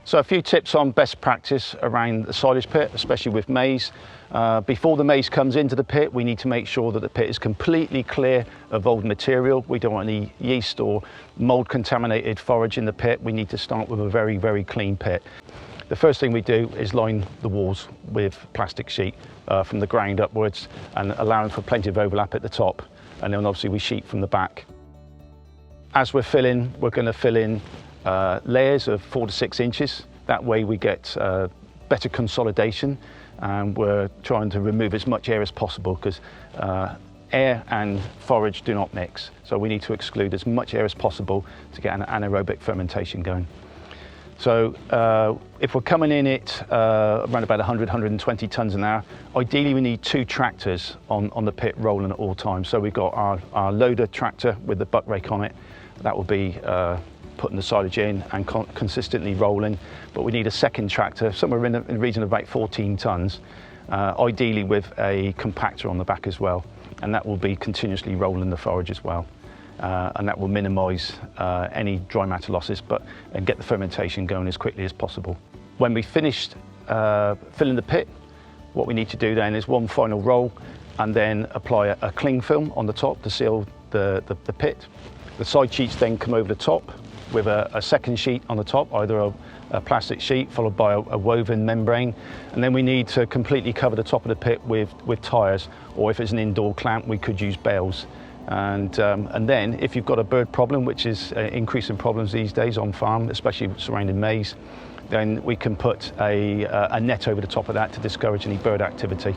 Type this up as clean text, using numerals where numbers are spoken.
So a few tips on best practice around the silage pit, especially with maize. Before the maize comes into the pit, we need to make sure that the pit is completely clear of old material. We don't want any yeast or mold contaminated forage in the pit. We need to start with a very, very clean pit. The first thing we do is line the walls with plastic sheet from the ground upwards and allowing for plenty of overlap at the top. And then obviously we sheet from the back. As we're filling, we're going to fill in layers of 4 to 6 inches. That way we get better consolidation, and we're trying to remove as much air as possible because air and forage do not mix. So we need to exclude as much air as possible to get an anaerobic fermentation going. So if we're coming in at around about 100, 120 tonnes an hour, ideally we need 2 tractors on the pit rolling at all times. So we've got our loader tractor with the buck rake on it. That will be putting the silage in and consistently rolling. But we need a second tractor, somewhere in the region of about 14 tonnes, ideally with a compactor on the back as well. And that will be continuously rolling the forage as well. And that will minimise any dry matter losses and get the fermentation going as quickly as possible. When we finished filling the pit, what we need to do then is one final roll and then apply a cling film on the top to seal the pit. The side sheets then come over the top with a second sheet on the top, either a plastic sheet followed by a woven membrane. And then we need to completely cover the top of the pit with tyres, or if it's an indoor clamp, we could use bales. And then if you've got a bird problem, which is increasing problems these days on farm, especially surrounding maize, then we can put a net over the top of that to discourage any bird activity.